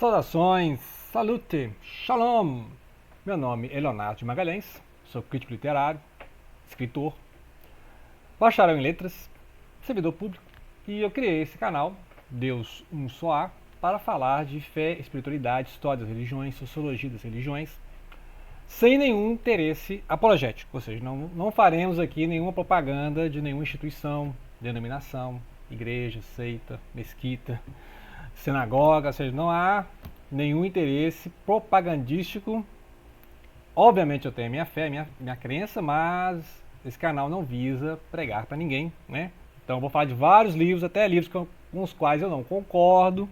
Saudações, salute, shalom! Meu nome é Leonardo de Magalhães, sou crítico literário, escritor, bacharel em letras, servidor público e eu criei esse canal, Deus Um Só Há, para falar de fé, espiritualidade, história das religiões, sociologia das religiões, sem nenhum interesse apologético, ou seja, não faremos aqui nenhuma propaganda de nenhuma instituição, denominação, igreja, seita, mesquita, sinagoga, ou seja, não há nenhum interesse propagandístico. Obviamente eu tenho a minha fé, minha crença, mas esse canal não visa pregar para ninguém, né? Então eu vou falar de vários livros, até livros com os quais eu não concordo.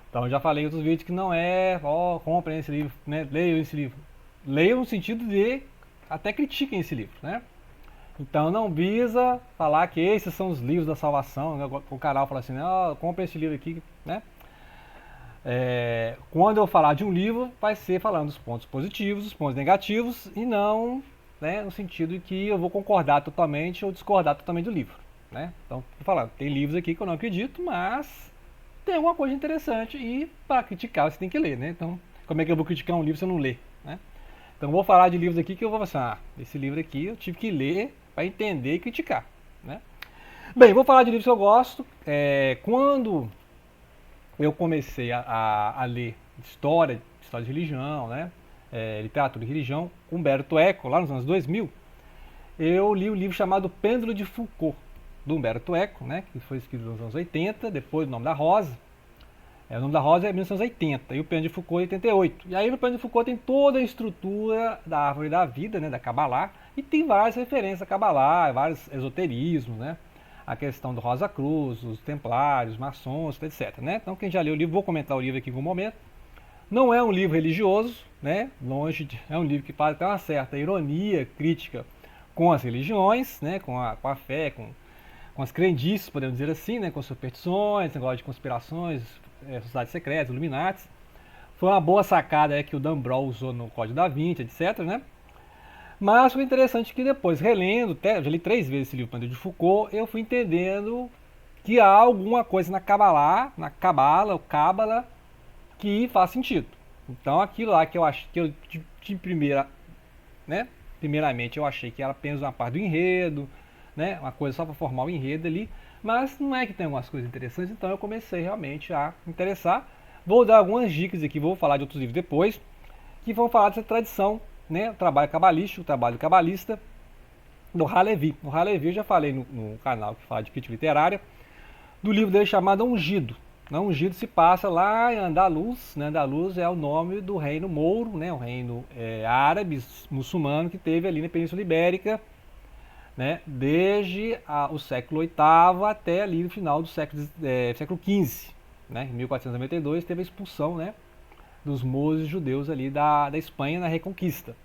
Então eu já falei em outros vídeos que não é, comprem esse livro, né? Leiam esse livro. Leiam no sentido de até critiquem esse livro, né? Então não visa falar que esses são os livros da salvação, né? O canal fala assim, compre esse livro aqui, né? Quando eu falar de um livro, vai ser falando dos pontos positivos, dos pontos negativos, e não, né, no sentido de que eu vou concordar totalmente ou discordar totalmente do livro, né? Então, tô falando, tem livros aqui que eu não acredito, mas tem alguma coisa interessante e para criticar você tem que ler, né? Então, como é que eu vou criticar um livro se eu não ler, né? Então, eu vou falar de livros aqui que eu vou falar assim, esse livro aqui eu tive que ler para entender e criticar, né? Bem, vou falar de livros que eu gosto. Quando eu comecei a ler história de religião, né? Literatura de religião, Humberto Eco, lá nos anos 2000, eu li um livro chamado Pêndulo de Foucault, do Humberto Eco, né? Que foi escrito nos anos 80, depois do Nome da Rosa. O Nome da Rosa é 1980 e o Pêndulo de Foucault é 88. E aí no Pêndulo de Foucault tem toda a estrutura da árvore da vida, né? Da Kabbalah, e tem várias referências a Kabbalah, vários esoterismos, né? A questão do Rosa Cruz, os templários, maçons, etc, né? Então quem já leu o livro, vou comentar o livro aqui em algum momento. Não é um livro religioso, né? Longe de, é um livro que faz até uma certa ironia crítica com as religiões, né? Com a fé, com as crendices, podemos dizer assim, né? Com as superstições, negócio de conspirações, sociedades secretas, Illuminatis. Foi uma boa sacada que o Dan Brown usou no Código da Vinci, etc, né? Mas foi interessante que depois, relendo, já li 3 vezes esse livro, Pêndulo de Foucault, eu fui entendendo que há alguma coisa na Kabbalah, o Cábala, que faz sentido. Então aquilo lá que eu acho que eu de primeiramente eu achei que era apenas uma parte do enredo, né? Uma coisa só para formar o enredo ali, mas não é que tem algumas coisas interessantes, então eu comecei realmente a me interessar. Vou dar algumas dicas aqui, vou falar de outros livros depois, que vão falar dessa tradição, né? O trabalho cabalístico, o trabalho cabalista do Halevi. O Halevi eu já falei no canal que fala de crítica literária, do livro dele chamado Ungido. Ungido se passa lá em Andaluz, né? Andaluz é o nome do reino mouro, né? O reino árabe, muçulmano que teve ali na Península Ibérica, né? Desde o século VIII até ali no final do século XV, né? Em 1492 teve a expulsão, né? Dos mouros judeus ali da Espanha na Reconquista.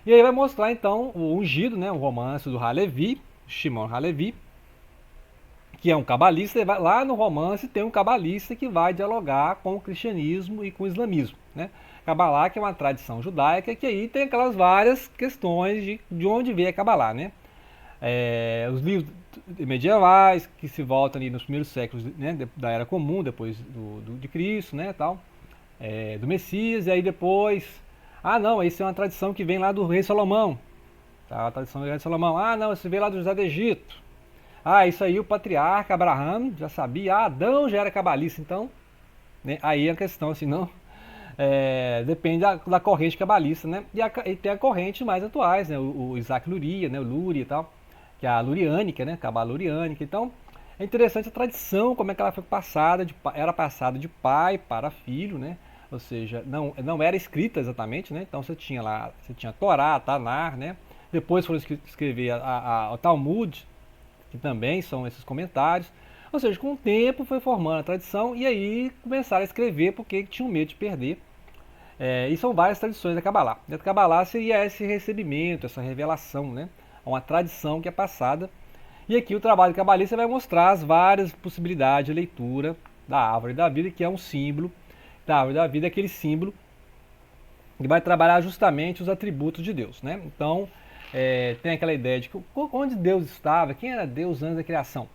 E aí vai mostrar então o Ungido, né? O romance do Halevi, Shimon Halevi, que é um cabalista. Lá no romance tem um cabalista que vai dialogar com o cristianismo e com o islamismo, né? Kabbalah, que é uma tradição judaica, que aí tem aquelas várias questões de onde veio a Kabbalah, né? Os livros medievais, que se voltam ali nos primeiros séculos, né, da Era Comum, depois de Cristo, né, tal, do Messias, e aí depois, não, isso é uma tradição que vem lá do rei Salomão, tá? A tradição do rei Salomão, não, isso vem lá do José do Egito, isso aí o patriarca Abraão já sabia, Adão já era cabalista, então, né, aí a questão assim, não, depende da corrente cabalista, né, e tem a corrente mais atuais, né, o Isaac Luria, né, o Luria e tal, que é a luriânica, né, Cabala luriânica. Então, é interessante a tradição, como é que ela foi passada, era passada de pai para filho, né, ou seja, não era escrita exatamente, né, então você tinha a Torá, a Tanar, né, depois foram escrever o Talmud, que também são esses comentários, ou seja, com o tempo foi formando a tradição e aí começaram a escrever porque tinham medo de perder. E são várias tradições da Kabbalah. A Kabbalah seria esse recebimento, essa revelação, né? Uma tradição que é passada. E aqui o trabalho cabalista vai mostrar as várias possibilidades de leitura da árvore da vida, que é um símbolo da árvore da vida, aquele símbolo que vai trabalhar justamente os atributos de Deus, né? Então, tem aquela ideia de que onde Deus estava, quem era Deus antes da criação,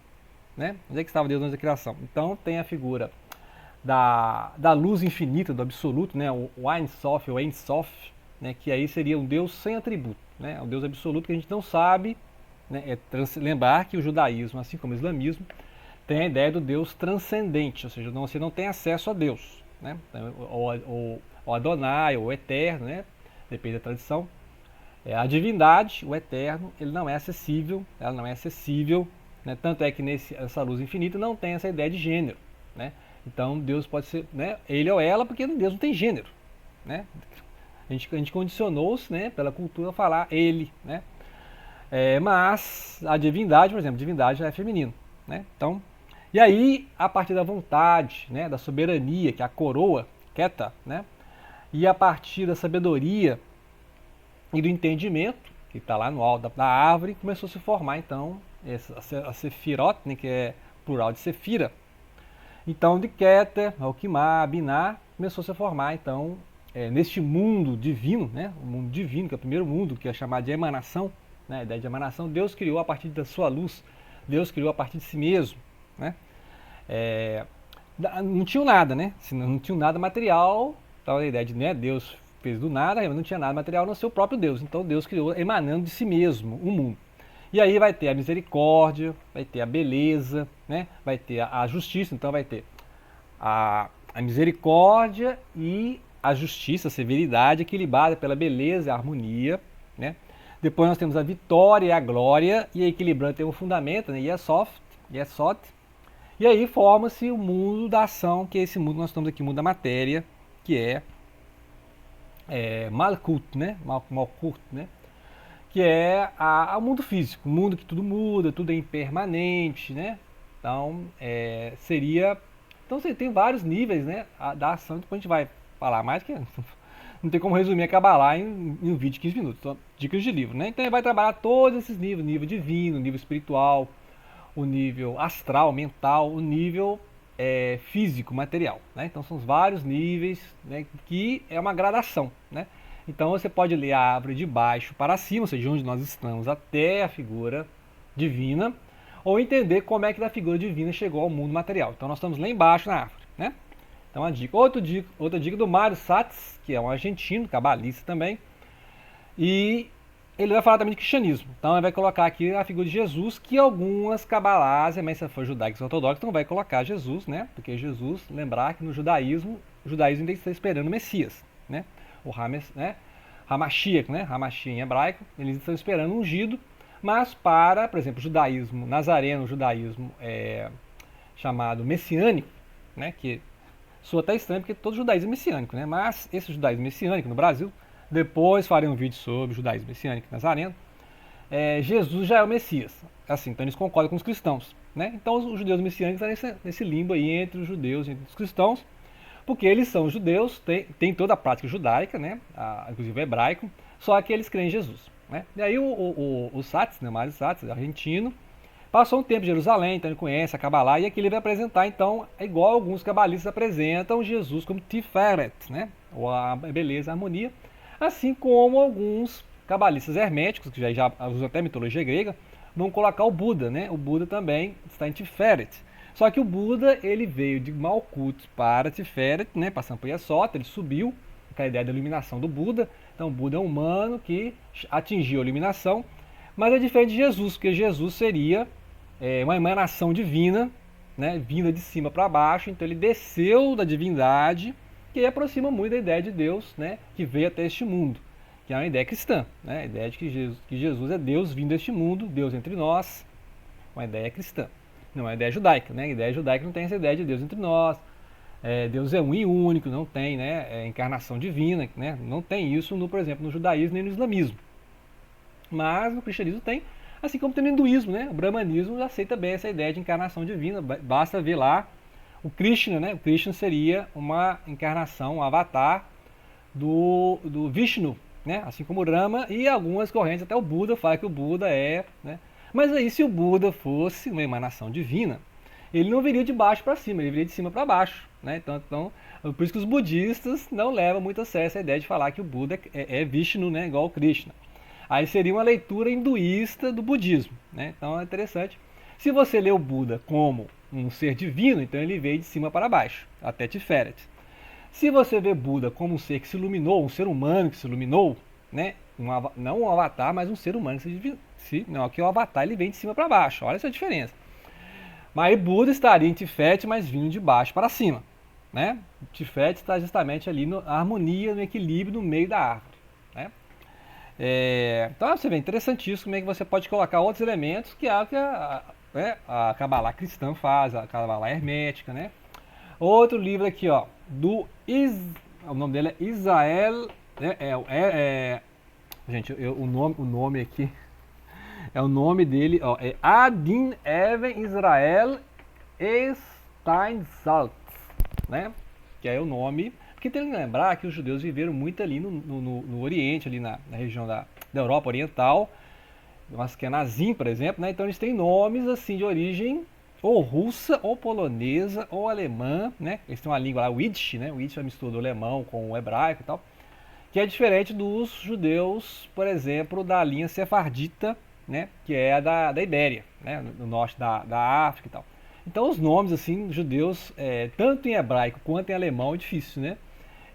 né? Onde é que estava Deus antes da criação? Então tem a figura da luz infinita, do absoluto, né, o Ein Sof, o Ein Sof, né, que aí seria um Deus sem atributo, né, um Deus absoluto que a gente não sabe, né, lembrar que o judaísmo, assim como o islamismo, tem a ideia do Deus transcendente, ou seja, você não tem acesso a Deus, né, o Adonai, o Eterno, né, depende da tradição. A divindade, o Eterno, ele não é acessível, ela não é acessível, né, tanto é que essa luz infinita não tem essa ideia de gênero, né. Então Deus pode ser, né, ele ou ela, porque Deus não tem gênero, né? A gente condicionou-se, né, pela cultura a falar ele, né? Mas a divindade, por exemplo, a divindade já é feminino, né? Então, e aí a partir da vontade, né, da soberania, que é a coroa, Keta, né? E a partir da sabedoria e do entendimento, que está lá no alto da árvore, começou a se formar então a Sefirot, né, que é plural de Sefira. Então, de Keter, Alquimá, Biná, começou a se formar, então, neste mundo divino, né, o mundo divino, que é o primeiro mundo, que é chamado de emanação, né, a ideia de emanação, Deus criou a partir da sua luz, Deus criou a partir de si mesmo, né, não tinha nada, né, não tinha nada material, então a ideia de, né, Deus fez do nada, não tinha nada material, não ser o próprio Deus, então Deus criou emanando de si mesmo o mundo. E aí vai ter a misericórdia, vai ter a beleza, né? Vai ter a justiça, então vai ter a misericórdia e a justiça, a severidade equilibrada pela beleza e a harmonia, né? Depois nós temos a vitória e a glória, e equilibrando tem um fundamento, né? Yesod. E aí forma-se o mundo da ação, que é esse mundo que nós estamos aqui, o mundo da matéria, que é Malkut, né? Malkut, né? Que é o mundo físico, o mundo que tudo muda, tudo é impermanente, né? Então, seria... Então, você tem vários níveis, né, da ação, depois a gente vai falar mais, que não tem como resumir a Kabbalah em um vídeo de 15 minutos, só dicas de livro, né? Então, ele vai trabalhar todos esses níveis, o nível divino, o nível espiritual, o nível astral, mental, o nível físico, material, né? Então, são os vários níveis, né, que é uma gradação, né? Então você pode ler a árvore de baixo para cima, ou seja, de onde nós estamos até a figura divina, ou entender como é que da figura divina chegou ao mundo material. Então nós estamos lá embaixo na árvore, né? Então a dica. Outra dica do Mário Satz, que é um argentino, cabalista também, e ele vai falar também de cristianismo. Então ele vai colocar aqui a figura de Jesus, que algumas cabalás, mas se for judaicos ortodoxos, então vai colocar Jesus, né? Porque Jesus, lembrar que no judaísmo, o judaísmo ainda está esperando o Messias, né? O Hamas, né? Hamashiach, né? Hamashiach em hebraico, eles estão esperando um ungido, mas para, por exemplo, o judaísmo nazareno, o judaísmo chamado messiânico, né? Que soa até estranho porque todo judaísmo é messiânico, né? Mas esse judaísmo messiânico no Brasil, depois farei um vídeo sobre o judaísmo messiânico nazareno, Jesus já é o Messias, assim, então eles concordam com os cristãos, né? Então os judeus messiânicos estão nesse limbo aí entre os judeus e os cristãos, porque eles são judeus, tem toda a prática judaica, né? Inclusive o hebraico, só que eles creem em Jesus, né? E aí o Satz, né, o Mário Satz, argentino, passou um tempo em Jerusalém, então ele conhece a Kabbalah, e aqui ele vai apresentar, então, igual alguns cabalistas apresentam Jesus como Tiferet, né? Ou a beleza, a harmonia, assim como alguns cabalistas herméticos, que já usam até mitologia grega, vão colocar o Buda, né? O Buda também está em Tiferet. Só que o Buda, ele veio de Malkut para Tiferet, né, passando por Yesod, ele subiu, com a ideia da iluminação do Buda. Então o Buda é um humano que atingiu a iluminação, mas é diferente de Jesus, porque Jesus seria uma emanação divina, né, vinda de cima para baixo, então ele desceu da divindade, que aproxima muito da ideia de Deus, né, que veio até este mundo, que é uma ideia cristã, né, a ideia de que Jesus é Deus vindo deste mundo, Deus entre nós, uma ideia cristã. Não é ideia judaica, né? A ideia judaica não tem essa ideia de Deus entre nós. Deus é um e único, não tem, né? Encarnação divina, né? Não tem isso, por exemplo, no judaísmo nem no islamismo. Mas no cristianismo tem, assim como tem no hinduísmo, né? O brahmanismo aceita bem essa ideia de encarnação divina. Basta ver lá o Krishna, né? O Krishna seria uma encarnação, um avatar do Vishnu, né? Assim como o Rama e algumas correntes, até o Buda fala que o Buda né? Mas aí, se o Buda fosse uma emanação divina, ele não viria de baixo para cima, ele viria de cima para baixo, né? Então, por isso que os budistas não levam muito a sério essa ideia de falar que o Buda é Vishnu, né? Igual o Krishna. Aí seria uma leitura hinduísta do budismo, né? Então é interessante. Se você lê o Buda como um ser divino, então ele veio de cima para baixo, até Tiferet. Se você vê Buda como um ser que se iluminou, um ser humano que se iluminou, né? Não um avatar, mas um ser humano que não, aqui o avatar ele vem de cima para baixo, olha essa diferença. Mas Buda estaria em Tiferet, mas vindo de baixo para cima, né? Tiferet está justamente ali na harmonia, no equilíbrio no meio da árvore, né? Então você vê, interessantíssimo como é que você pode colocar outros elementos que é o que a Kabbalah cristã faz, a Kabbalah hermética, né? Outro livro aqui, ó, o nome dele é Israel, gente, o nome aqui é o nome dele, ó, é Adin Even Israel Steinsaltz, né? Que é o nome, porque tem que lembrar que os judeus viveram muito ali no Oriente, ali na região da Europa Oriental, mas que é Nazim, por exemplo, né? Então eles têm nomes assim de origem ou russa, ou polonesa, ou alemã, né? Eles têm uma língua lá, o Yiddish, né? O Yiddish é a mistura do alemão com o hebraico e tal, que é diferente dos judeus, por exemplo, da linha sefardita, né? Que é a da Ibéria, né? No norte da África e tal. Então os nomes assim judeus, tanto em hebraico quanto em alemão, é difícil, né?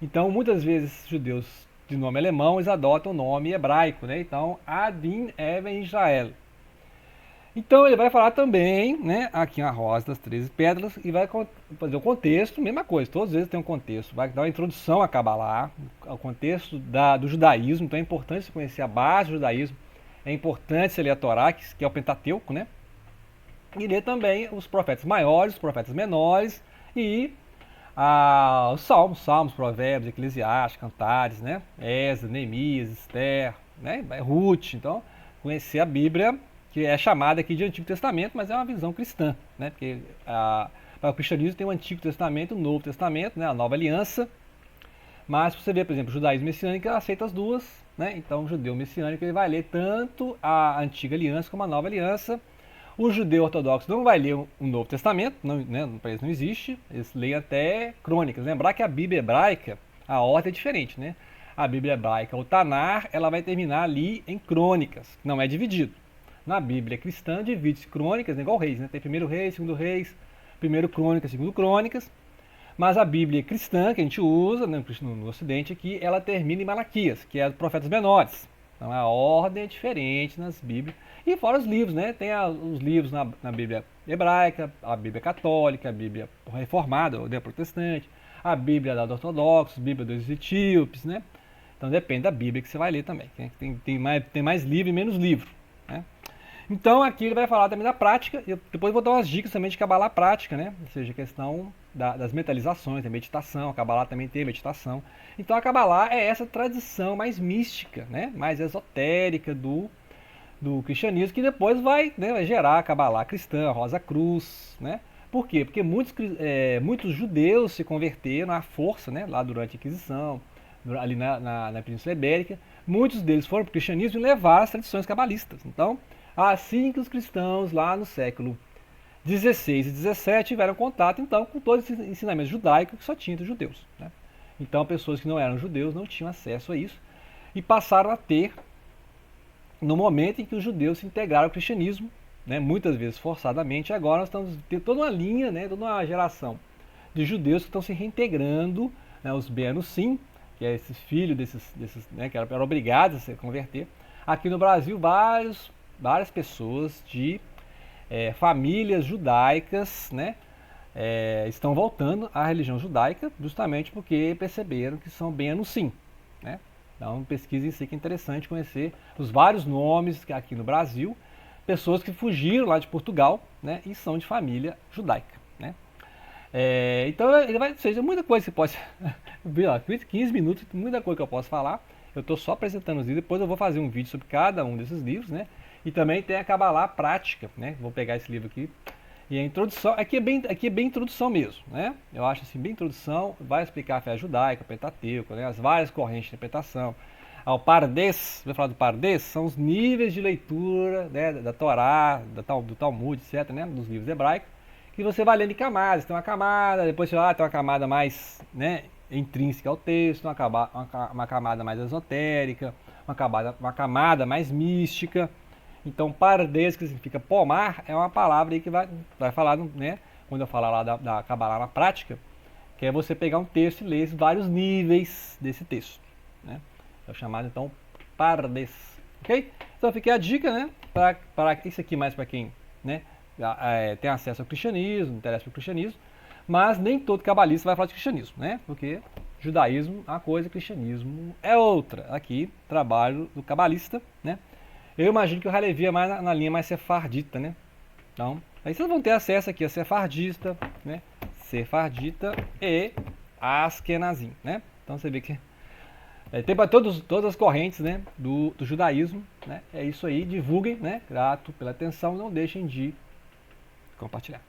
Então muitas vezes judeus de nome alemão eles adotam o nome hebraico, né? Então Adin Even Israel. Então ele vai falar também, né, aqui a Rosa das 13 Pétalas, e vai fazer o contexto, mesma coisa, todas as vezes tem um contexto, vai dar uma introdução a Kabbalah, ao contexto do judaísmo, então é importante você conhecer a base do judaísmo, é importante você ler a Torá, que é o Pentateuco, né, e ler também os profetas maiores, os profetas menores, e os salmos, provérbios, eclesiastes, cantares, né, Esdras, Neemias, Esther, né, Ruth, então conhecer a Bíblia, que é chamada aqui de Antigo Testamento, mas é uma visão cristã, né? Porque para o cristianismo tem o Antigo Testamento, o Novo Testamento, né? A Nova Aliança. Mas você vê, por exemplo, o judaísmo messiânico aceita as duas, né? Então o judeu messiânico ele vai ler tanto a Antiga Aliança como a Nova Aliança. O judeu ortodoxo não vai ler o Novo Testamento, não, né? Para eles não existe. Eles leem até crônicas. Lembrar que a Bíblia hebraica, a ordem é diferente, né? A Bíblia hebraica, o Tanar, ela vai terminar ali em crônicas, não é dividido. Na Bíblia cristã divide-se crônicas, igual reis, né? Tem primeiro reis, segundo reis, primeiro crônicas, segundo crônicas. Mas a Bíblia cristã que a gente usa no Ocidente aqui, ela termina em Malaquias, que é dos profetas menores. Então a ordem é diferente nas Bíblias. E fora os livros, né? Tem os livros na Bíblia hebraica, a Bíblia católica, a Bíblia reformada, ou protestante, a Bíblia da ortodoxos, a Bíblia dos etíopes, né? Então depende da Bíblia que você vai ler também. Tem mais livro e menos livro, né? Então aqui ele vai falar também da prática, e depois eu vou dar umas dicas também de Kabbalah prática, né? Ou seja, a questão das mentalizações, da meditação, a Kabbalah também tem meditação. Então a Kabbalah é essa tradição mais mística, né? Mais esotérica do cristianismo, que depois vai, né, vai gerar a Kabbalah cristã, a Rosa Cruz, né? Por quê? Porque muitos judeus se converteram à força, né? Lá durante a Inquisição, ali na Península Ibérica. Muitos deles foram para o cristianismo e levaram as tradições cabalistas. Então, assim que os cristãos lá no século 16 e 17 tiveram contato então com todos esses ensinamentos judaicos que só tinham dos judeus, né? Então pessoas que não eram judeus não tinham acesso a isso e passaram a ter no momento em que os judeus se integraram ao cristianismo, né, muitas vezes forçadamente. Agora nós estamos tendo toda uma linha, né, toda uma geração de judeus que estão se reintegrando, né, os Beanusim, que é esses filhos desses né, que eram obrigados a se converter. Aqui no Brasil, várias pessoas de famílias judaicas, né, estão voltando à religião judaica justamente porque perceberam que são Beanusim, né? Então, pesquisa em si que é interessante conhecer os vários nomes que aqui no Brasil, pessoas que fugiram lá de Portugal, né, e são de família judaica, né? Então, ele vai, ou seja, muita coisa que você pode ver, ó, 15 minutos, muita coisa que eu posso falar. Eu estou só apresentando os livros, depois eu vou fazer um vídeo sobre cada um desses livros, né? E também tem a Kabbalah prática, né? Vou pegar esse livro aqui. E a introdução, aqui é bem introdução mesmo, né? Eu acho assim, bem introdução, vai explicar a fé judaica, o Pentateuco, né? As várias correntes de interpretação. O Pardes, vai falar do Pardes, são os níveis de leitura, né, da Torá, do Talmud, etc., né? Dos livros hebraicos, que você vai lendo em camadas. Tem uma camada, depois você vai tem uma camada mais, né, intrínseca ao texto, uma camada mais esotérica, uma camada mais mística. Então, Pardes, que significa pomar, é uma palavra aí que vai falar, né, quando eu falar lá da Kabbalah na prática, que é você pegar um texto e ler vários níveis desse texto, né? É o chamado, então, Pardes, ok? Então fica a dica, né? Para isso aqui mais para quem, né, tem acesso ao cristianismo, interessa pelo cristianismo, mas nem todo cabalista vai falar de cristianismo, né? Porque judaísmo é uma coisa, cristianismo é outra. Aqui, trabalho do cabalista, né? Eu imagino que o Halevi é mais na linha mais sefardita, né? Então, aí vocês vão ter acesso aqui a sefardista, né? Sefardita e Askenazim, né? Então você vê que tem para todas as correntes, né, do judaísmo, né? É isso aí, divulguem, né? Grato pela atenção, não deixem de compartilhar.